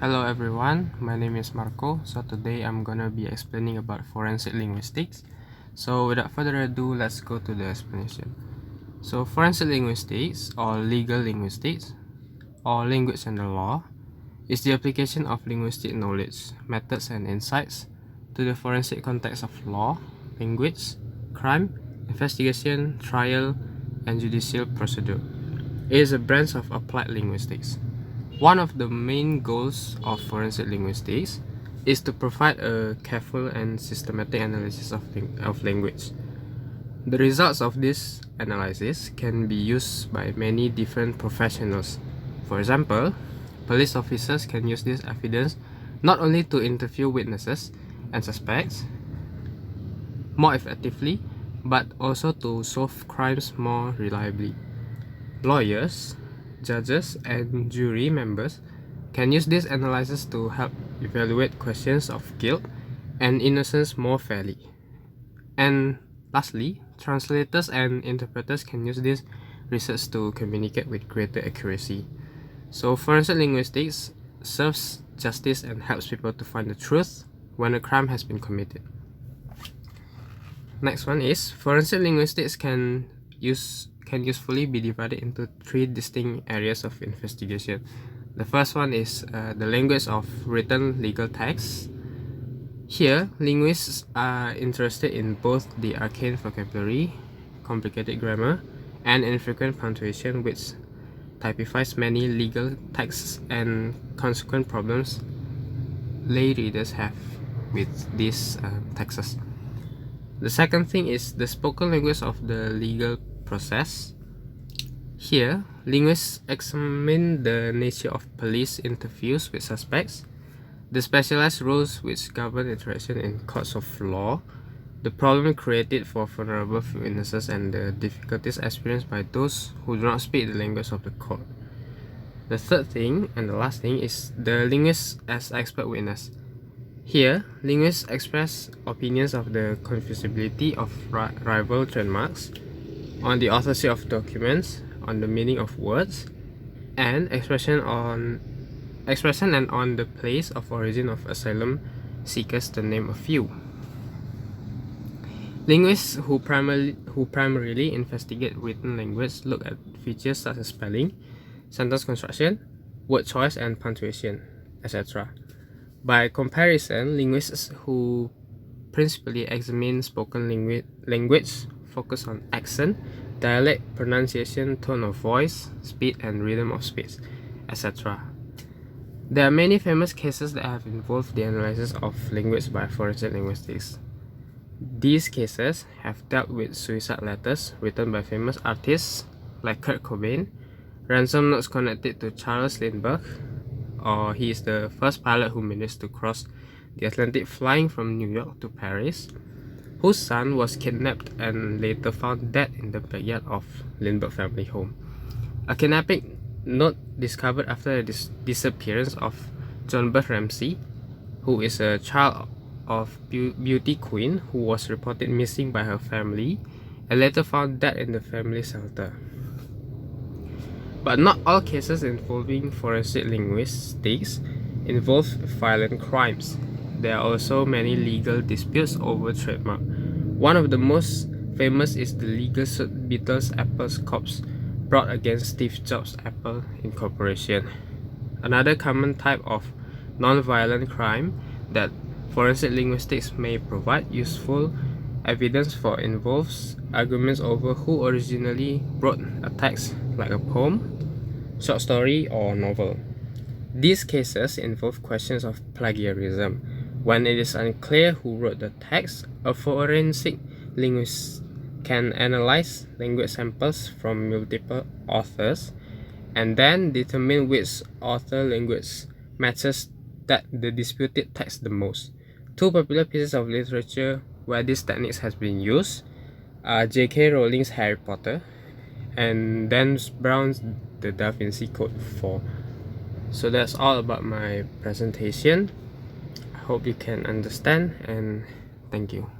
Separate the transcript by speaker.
Speaker 1: Hello everyone, my name is Marco. So today I'm gonna be explaining about forensic linguistics. So without further ado, let's go to the explanation. So forensic linguistics or legal linguistics or language and the law is the application of linguistic knowledge, methods and insights to the forensic context of law, language, crime, investigation, trial, and judicial procedure. It is a branch of applied linguistics. One of the main goals of forensic linguistics is to provide a careful and systematic analysis of language. The results of this analysis can be used by many different professionals. For example, police officers can use this evidence not only to interview witnesses and suspects more effectively, but also to solve crimes more reliably. Lawyers, judges, and jury members can use this analysis to help evaluate questions of guilt and innocence more fairly. And lastly, translators and interpreters can use this research to communicate with greater accuracy. So forensic linguistics serves justice and helps people to find the truth when a crime has been committed. Next one is forensic linguistics can usefully be divided into three distinct areas of investigation. The first one is the language of written legal texts. Here, linguists are interested in both the arcane vocabulary, complicated grammar, and infrequent punctuation, which typifies many legal texts and consequent problems lay readers have with these texts. The second thing is the spoken language of the legal process. Here, linguists examine the nature of police interviews with suspects, the specialized rules which govern interaction in courts of law, the problem created for vulnerable witnesses, and the difficulties experienced by those who do not speak the language of the court. The third thing and the last thing is the linguist as expert witness. Here, linguists express opinions of the confusability of rival trademarks, on the authorship of documents, on the meaning of words, and expression and on the place of origin of asylum seekers, to name a few. Linguists who primarily investigate written language look at features such as spelling, sentence construction, word choice, and punctuation, etc. By comparison, linguists who principally examine spoken language focus on accent, dialect, pronunciation, tone of voice, speed and rhythm of speech, etc. There are many famous cases that have involved the analysis of language by forensic linguistics. These cases have dealt with suicide letters written by famous artists like Kurt Cobain, ransom notes connected to Charles Lindbergh, or he is the first pilot who managed to cross the Atlantic flying from New York to Paris, whose son was kidnapped and later found dead in the backyard of Lindbergh family home. A kidnapping note discovered after the disappearance of John Beth Ramsey, who is a child of beauty queen who was reported missing by her family and later found dead in the family shelter. But not all cases involving forensic linguistics involve violent crimes. There are also many legal disputes over trademark. One of the most famous is the legal suit Beatles Apple's Corps brought against Steve Jobs Apple Incorporation. Another common type of non-violent crime that forensic linguistics may provide useful evidence for involves arguments over who originally wrote a text, like a poem, short story, or novel. These cases involve questions of plagiarism. When it is unclear who wrote the text, a forensic linguist can analyze language samples from multiple authors and then determine which author language matches that the disputed text the most. Two popular pieces of literature where this technique has been used are J.K. Rowling's Harry Potter and Dan Brown's The Da Vinci Code 4. So that's all about my presentation. I hope you can understand, and thank you.